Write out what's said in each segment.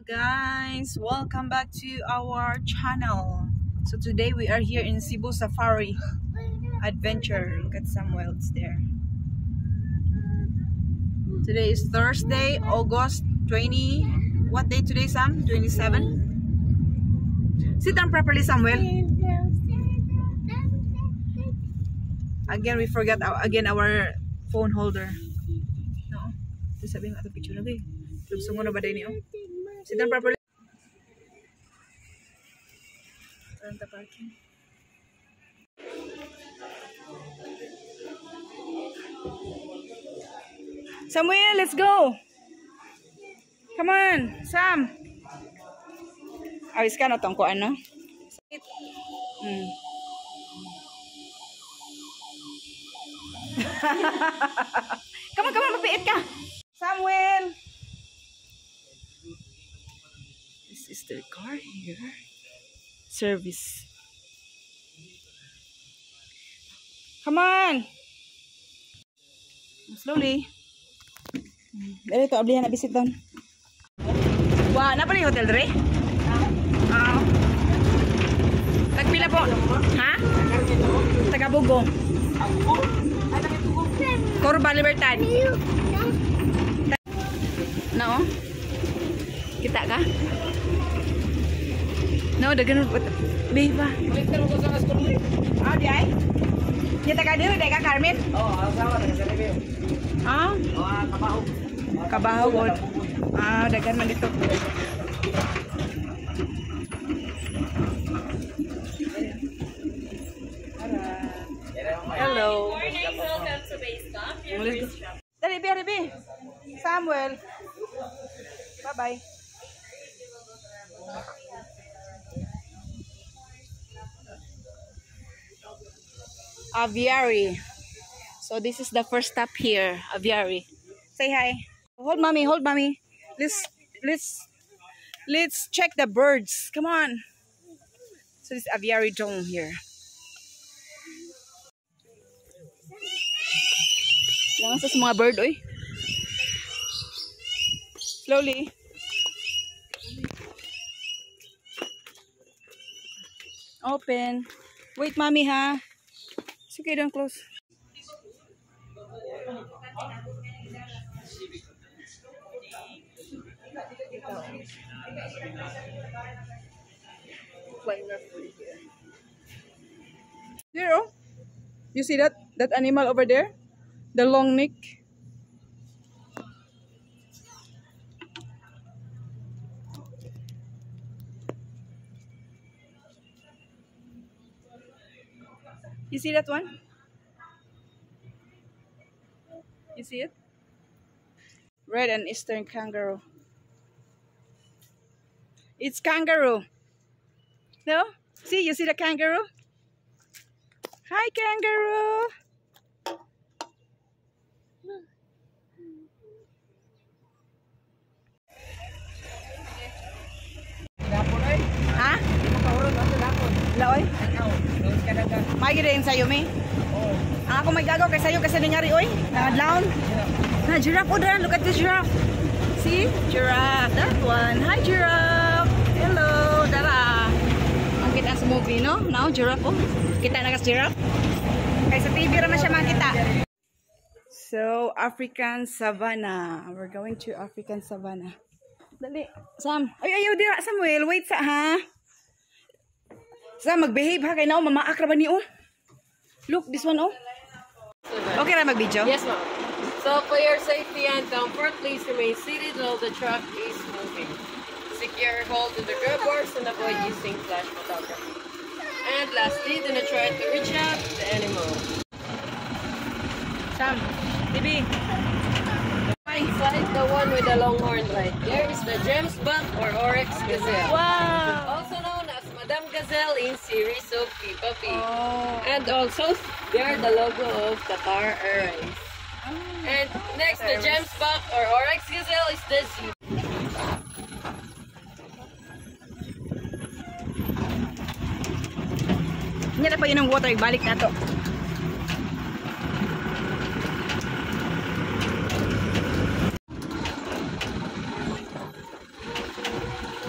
guys, welcome back to our channel. So today we are here in Cebu Safari Adventure. Look at Samuel's there. Today is Thursday, August 20. What day today, Sam? 27. Sit down properly, Samuel. Again, we forgot our phone holder. No, sabihin nga ito picture na ito. Lugso mo na ba din niyo? Sit down properly. Parking. Samuel, let's go. Come on, Sam. Awis ka na tong ko ano? Come on, mapiit ka. Samuel. This is their car here. Service. Come on. Slowly. Dali to, ablihan na visit doon. Wow, na pala yung hotel, Dre? Tagpila po. Ha? Tagabugo. Corba, Libertad. No? Kita ka? No, dagan mo. Babe ba? Di ay? Kita ka dito, di ka, Carmen? Oo, asawa na sa review. Ah? Kabaho. Kabaho, God. Dagan man dito. Hello. Good morning, welcome to Base Camp. Dali, Ribi. Samuel. Bye-bye. Aviary. So this is the first stop here, Aviary. Say hi. Hold mommy, hold mommy. Let's check the birds. Come on. So this is Aviary Dome here. Langan sa mga bird, oy. Slowly. Open. Wait, mommy, ha? It's okay, don't close. There, oh. You see that animal over there? The long neck. You see that one? You see it? Red and eastern kangaroo. It's kangaroo. No? See, you see the kangaroo? Hi, kangaroo. Ha? Laoy? May gid sa'yo, me? Oo. Ako may gagaw kay sa'yo kasi nangyari, oy. Nangadlaon. Na giraffe, oh, look at this giraffe. See? Giraffe. That one. Hi, giraffe. Hello. Dara. Ang kita sa movie, no? Now, giraffe, oh. Kita na kas giraffe. Kaya sa TV naman siya makita. So, African Savannah. We're going to African Savannah. Dali. Sam. Ay, ayaw dira, Samuel. Wait sa, ha? Sam, mag-behave ha. Kaya na, mamaak na ba ni, oh? Look, this one, oh. Okay na mag-video? Yes, ma'am. So, for your safety and comfort, please remain seated while the truck is moving. Secure hold of the grab bars and avoid using flash photography. And lastly, do not try to reach out to the animal. Sam, TV. Inside the one with the long horn right there is the Gemsbok or Oryx Gazelle. Wow! Also known as Madame Gazelle in series of Peppa Pig. Oh. And also, they're the logo of Qatar Airways. And next, the Gemsbok or Oryx Gazelle is the zebra. Hindi na pa yun ang water. Balik na to.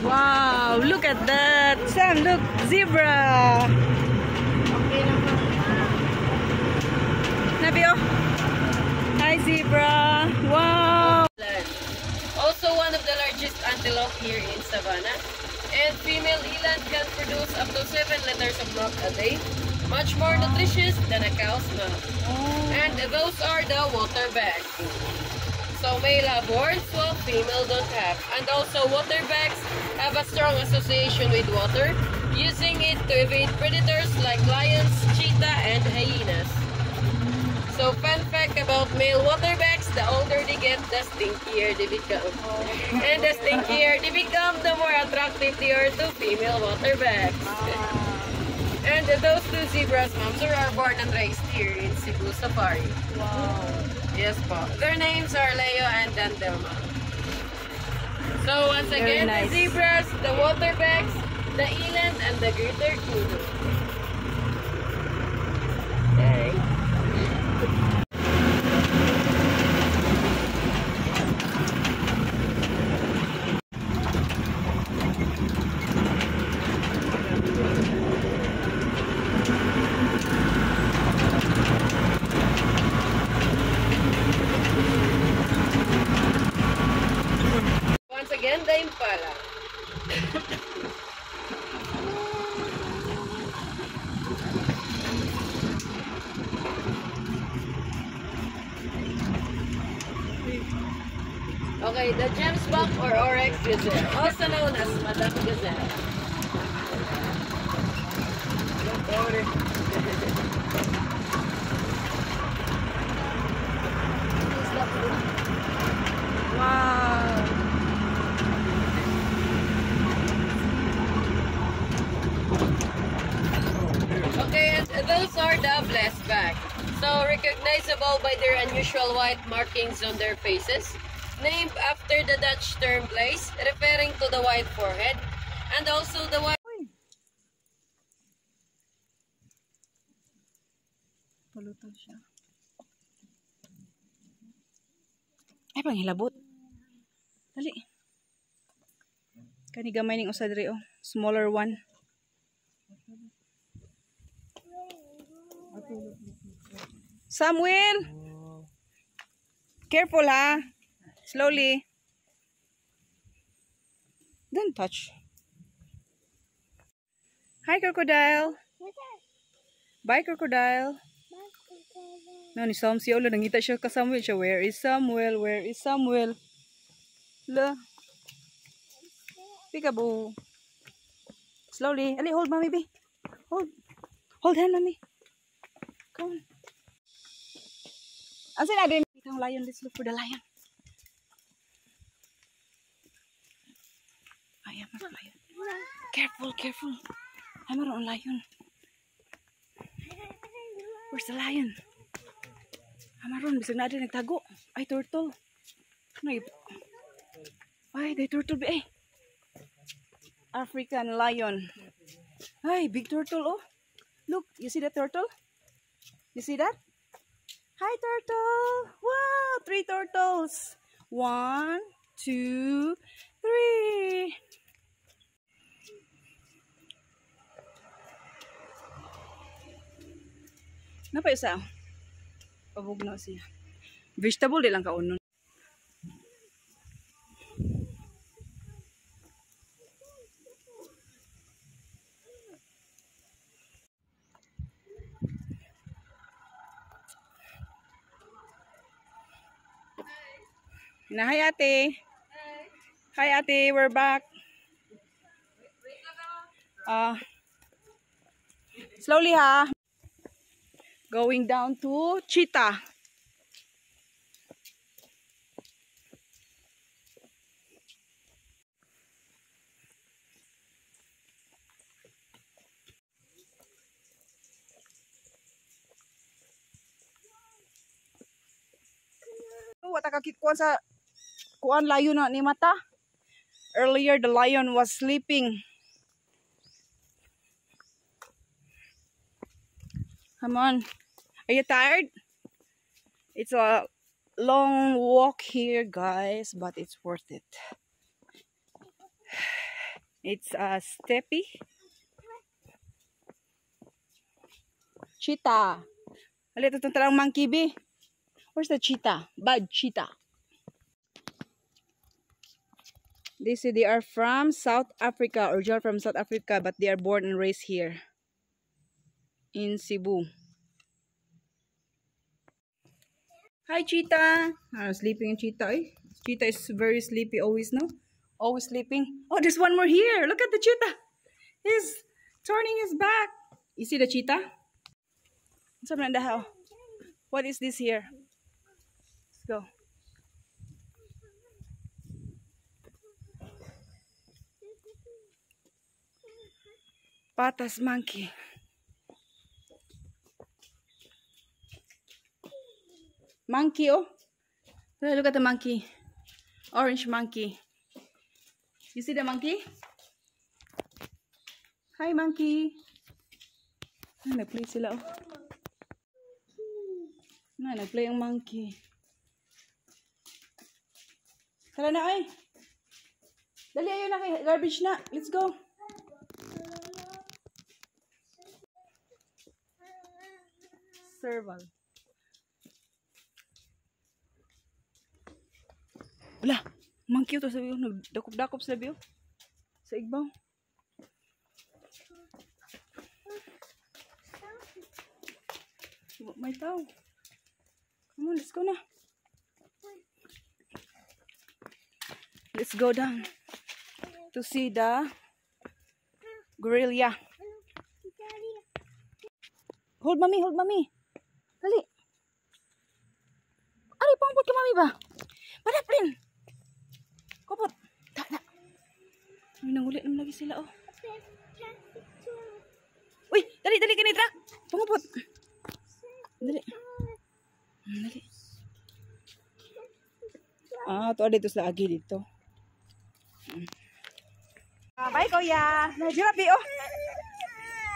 Wow, look at that. Sam, look, zebra. Okay lang po. Nabi, oh. Hi, zebra. Wow. Also one of the largest antelope here in Savannah. And female eland can produce up to 7 liters of milk a day. Much more nutritious than a cow's milk. And those are the waterbacks. So male have horns while female don't have. And also waterbacks have a strong association with water, using it to evade predators like lions, cheetah, and hyenas. So fun fact about male waterbacks, the older they get, the stinkier they become. And the stinkier they become, the more attractive they are to female waterbacks. And those two zebras, ma'am, sir, are born and raised here in Cebu Safari. Wow. Yes po. Their names are Leo and Dandelma. So once Very again, nice. the zebras, the waterbacks, the eland, and the greater kudu. Okay. Once again, the impala. Okay, the gemsbok or oryx gazelle, also known as Madam Gazelle. Wow. Okay, and those are the blessed back. So recognizable by their unusual white markings on their faces, named after the Dutch term blaze, referring to the white forehead, and also the white. Pulutan siya. Ay, panghilabot. Dali. Kani gamay ning usa diri, oh. Smaller one. Samuel! Careful, ha? Slowly. Don't touch. Hi, crocodile. Bye, crocodile. No, ni Sam si Olo. Nangita siya ka Samuel siya. Where is Samuel? Where is Samuel? La. Peekaboo. Slowly. Ali, hold, mommy, be. Hold. Hold hand, mommy. Come on. Ang sinabi, itong lion. Let's look for the lion. I am a lion. Careful, careful. I'm a lion. Where's the lion? Amaron, bisag na din nagtago. Ay, turtle. Ay, they turtle. Ay, African lion. Ay, big turtle, oh. Look, you see that turtle? You see that? Hi, turtle. Wow, 3 turtles. 1, 2, 3. Napa isa? Pabugno siya. Vegetable di lang kaunon. Hi ate. Hi ate, we're back. Slowly ha. Going down to cheetah. Wata kakikuan sa kuan lion na ni mata. Earlier the lion was sleeping. Come on. Are you tired? It's a long walk here, guys, but it's worth it. It's a steppe. Cheetah. Alit itong talang monkey be. Where's the cheetah? Bad cheetah. They say they are from South Africa, original from South Africa, but they are born and raised here in Cebu. Hi, cheetah. Sleeping in cheetah. Eh? Cheetah is very sleepy always, no? Always sleeping. Oh, there's one more here. Look at the cheetah. He's turning his back. You see the cheetah? What is this here? Let's go. Patas monkey. Monkey, oh. Look at the monkey. Orange monkey. You see the monkey? Hi, monkey. Nag-play sila, oh. Nag-play ang monkey. Tara na, ay. Dali, ayun na kay garbage na. Let's go. Serval. Wala, monkey to sabi ko, nagdakop-dakop sa labi sa igbaw. May tao. Come on, let's go na. Let's go down to see the gorilla. Hold mommy, hold mommy. Dali. Ari, pangpot ka mami ba? Padap rin. Kupot. Tak. May nangulit naman lagi sila, oh. Uy, dali, kini truck. Pangupot. Dali. Dali. Ito dito sa agi dito. Bye, kuya. Najirapi, oh.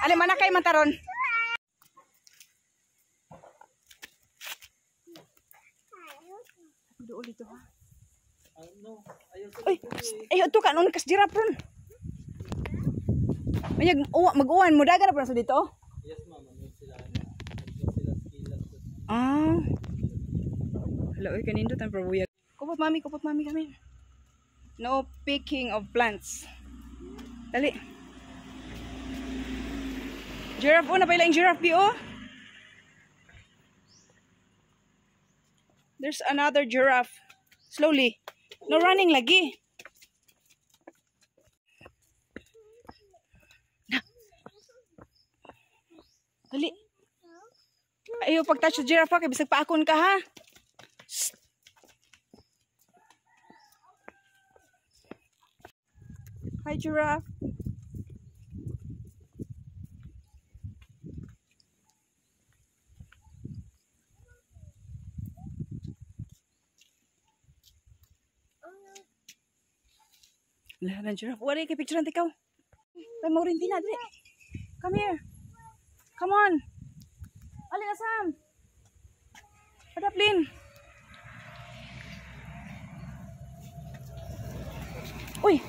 Alam, mana kay mantaron. Doon dito, ha? Ay, ito ka, nung nakasdirap ron. Mag-uwan mo, daga na pa sa dito, oh? Yes, ma'am. Hello, kanindot ang probuyag. Kupot mami kami. No picking of plants. Dali. Giraffe, oh, napailang giraffe, oh. There's another giraffe. Slowly. No running lagi. Dali. Ayaw pag-touch sa giraffe, kaya bisag paakon ka, ha? Shh. Hi, giraffe. Lahat ng giraffe. Wala kay picture ikaw. Kay Maurintina, dali. Come here. Come on. Ali na, Sam. Padaplin. Uy.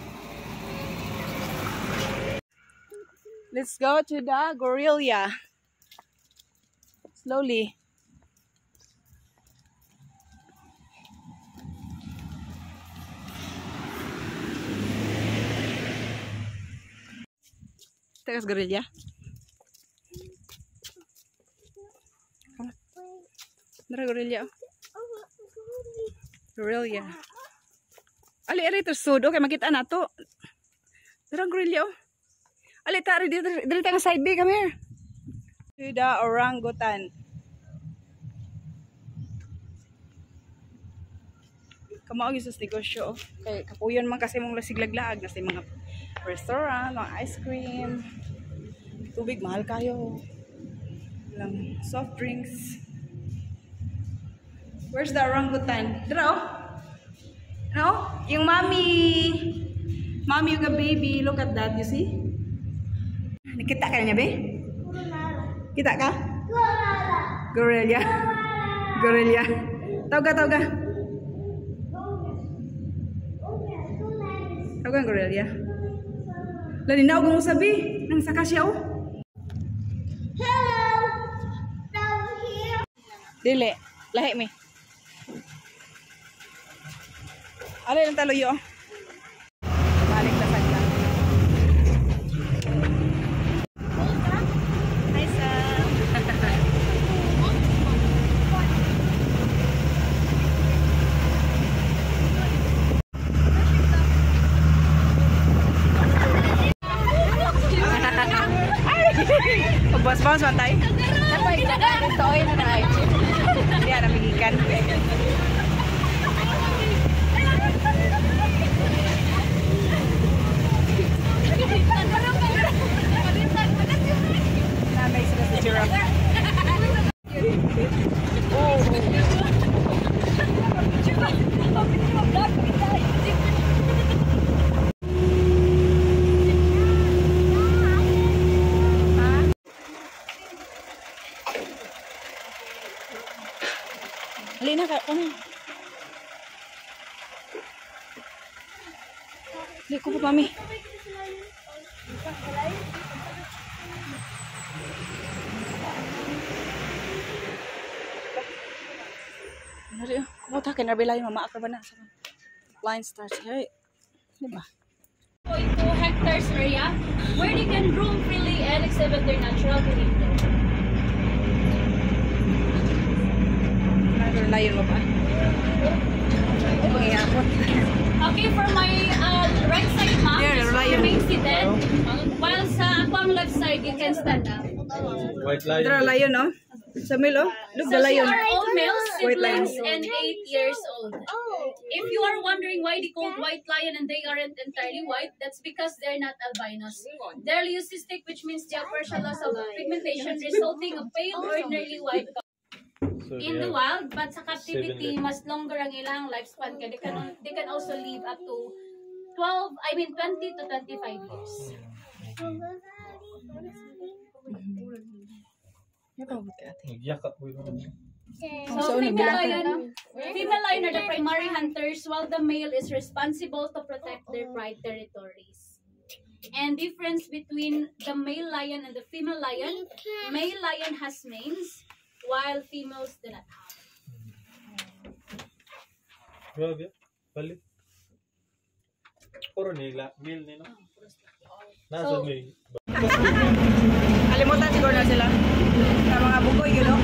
Let's go to the gorilla. Slowly. Tagas gorilla. Dara gorilla. Gorilla. Ali tersud okay makita na to. Dara gorilla. Ali tari diri tang side B, come here. To the orangutan. Kamao gyud sa negosyo. Kay kapuyon man kasi mong lasiglag-laag na sa mga restaurant, mga ice cream. Tubig mahal kayo. Lang soft drinks. Where's the orangutan? Dara, oh. No? Yung mommy. Mommy yung baby. Look at that, you see? Nakita ka niya, be? Kita ka? Gorilla. Gorilla. Tawga. Tawga ang gorilla. Lali na ako sabi. Nang saka siya oh. Hello. Down here. Dili. Lahi mi. Alay lang talo yo. Balik na sagla. Hi, Sam. Bounce man tayo. Dapat ito ay na tayo. Hindi na magigikan. Nanay sila sa giraffe. Halina ka kami. Hindi ko pa mami. Nari, kumota kay narbila yung mama akra ba na sa line starts here. Di ba? 0.2 hectares area where they can roam freely and exhibit their natural behavior. Layon mo pa. Okay, for my right side ma'am, Yeah, is lion. remain seated. While sa akong left side, you can stand up. White lion. Dra layon no? Sa mil oh. Look the So lion. are all males, White lion. siblings, and 8 years old. If you are wondering why they called white lion and they aren't entirely white, that's because they're not albinos. They're leucistic, which means they have partial loss of pigmentation, resulting in pale or nearly white So in they the have wild, but sa captivity, 7 mas longer ang ilang lifespan. Kaya they can also live up to 20 to 25 years. Nagyakap ko yun. So, female lion are the primary hunters, while the male is responsible to protect their pride territories. And difference between the male lion and the female lion, male lion has manes, while females do not have. Grabe. Balik. Puro nila. Mil nila. Nasa So- may. Kalimutan siguro na sila. Sa mga bukoy yun no?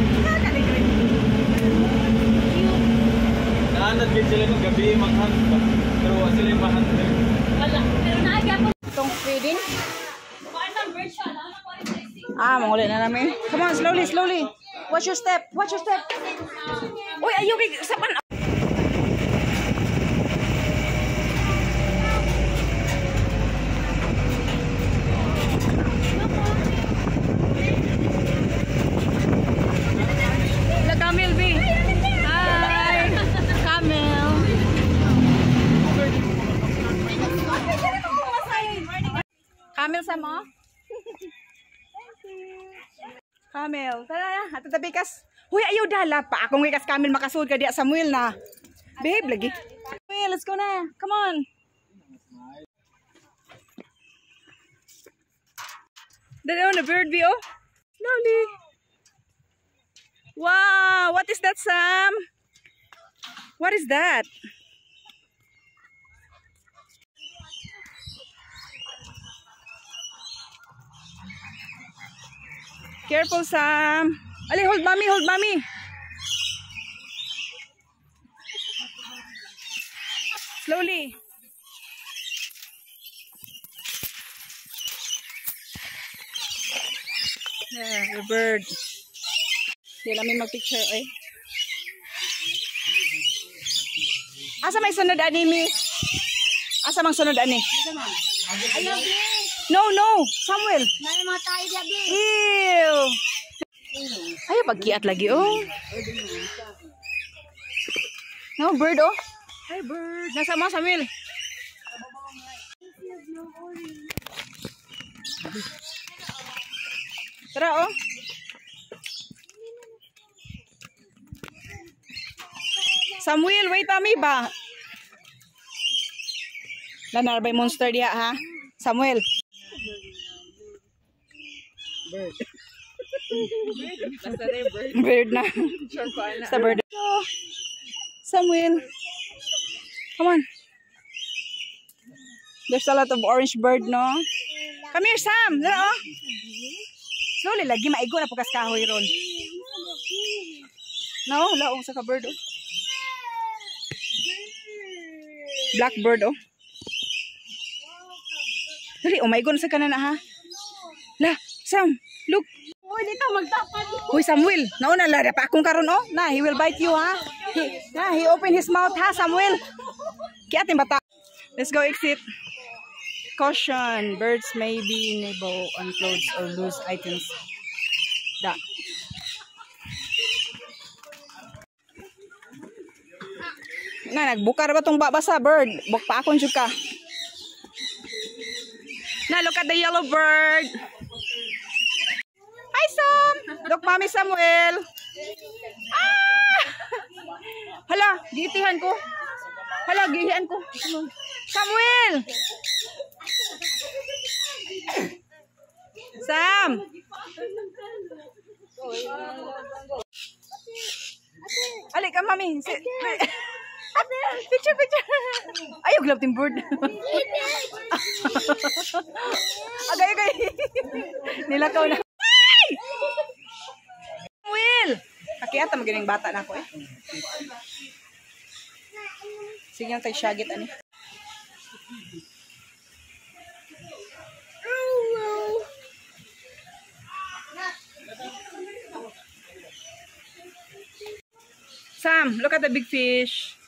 Naanad din sila ng gabi, manghan ba? Pero wala sila yung mahan. Wala. Pero naagya po. Itong feeding. Kuhaan ng bird siya. Alam ko rin sa isip. Manguli na namin. Come on, slowly, slowly. Watch your step. Watch your step. Uy, ayaw kay sapan. The camel B. Hi. Camel. Camel sa mo? Camel. Tara, ato tabi kas. Huy, ayaw dala pa. Akong ikas camel makasud ka diya Samuel na. Babe, lagi. Samuel, let's go na. Come on. Dala na bird view. Lovely. Wow, what is that, Sam? What is that? Careful, Sam. Ali, hold mommy, hold mommy. Slowly. Yeah, the bird. Hindi namin mag-picture eh. Asa may sunod ani mi? Asa mang sunod ani? No, no, Samuel. May mga tayo gabi. Ew. Ay, pagkiat lagi oh. No, bird oh. Hi, bird. Nasa mo, Samuel? Tara oh. Samuel, wait mami ba? Lanar by monster diha ha. Samuel. Bird. Basta na yung bird. Bird na. Sure ko na. Basta bird. Samuel. Come on. There's a lot of orange bird, no? Come here, Sam. Dala, oh. Slowly, lagi maigo na pukas kahoy ron. No, laong sa ka-bird, oh. Blackbird, oh. Dali, oh, maigo na sa kanan, ha? La, Sam, look. Uy, dito magtapan. Uy, Samuel, nauna lari pa akong karon, oh. Na, he will bite you, ha? He open his mouth, ha, Samuel? Kaya ating bata. Let's go exit. Caution, birds may be nibble on clothes or loose items. Da. Nga, nagbukar ba tong babasa, bird? Bukpa akong syuk ka. Na, look at the yellow bird. Hi, Sam! Look, Mami Samuel. Ah! Hala, giitihan ko. Hala, gihian ko. Samuel! Sam! Ali ka, Mami. Picture, picture. Ayaw, glove team bird. Agay, agay. Nilakaw na. Ay! Samuel! Kakiyata, magaling bata na ako eh. Sige lang tayo syagit, ani. Sam, look at the big fish.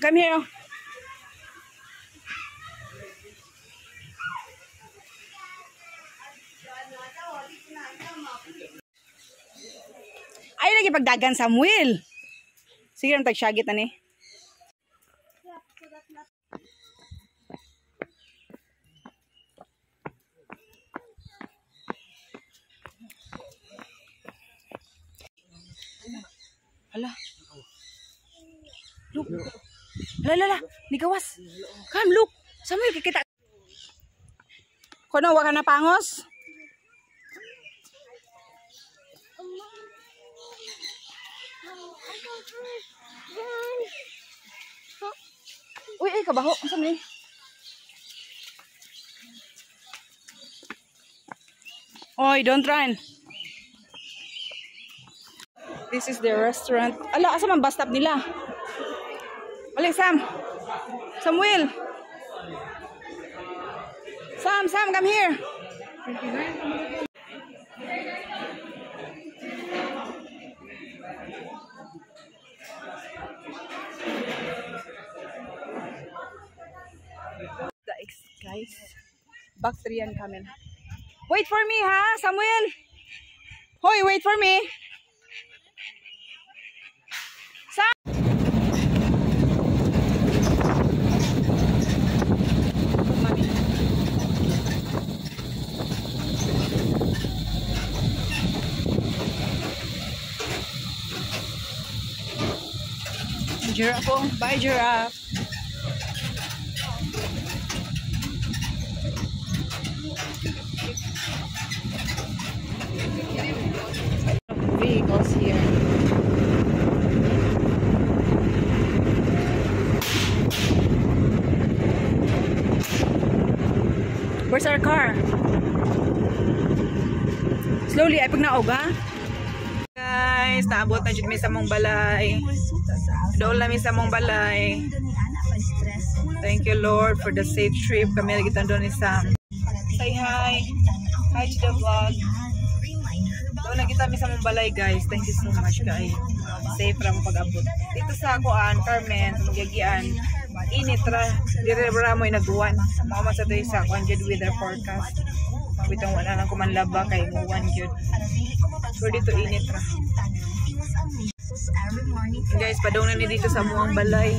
Come here. Ay, lagi pagdagan, Samuel. Sige lang tagsyagit na ni. Hala. Look. Hala. Nigawas. Come, look. Samuel, kikita. Kuno, wag ka na pangos. Uy, ay, kabaho. Saan ni? Oy, don't run. This is the restaurant. Ala, asa man bus stop nila? Ali, Sam. Samuel. Sam, come here. Guys, Bactrian coming. Wait for me, ha, Samuel. Hoy, wait for me. Sam. Giraffe, oh. Bye, giraffe. Vehicles here. Where's our car? Slowly, ay pag naog, ha? Guys, naabot na dyan may sa mong balay. Doon lang may sa mong balay. Thank you, Lord, for the safe trip. Kami nagitan doon ni Sam. Say hi. Hi to the vlog. Doon lang kita may sa mong balay, guys. Thank you so much, guys. Safe ra mo pag-abot. Dito sa Kuan, Carmen, sa Magagian. Init ra. Dire ra mo inaguan. Mama sa tayo sa Kuan Jud weather forecast. Mabitang wala lang kumanlaba kay mo 1 Jud. So dito init ra. Guys, padong na ni dito sa muang balay.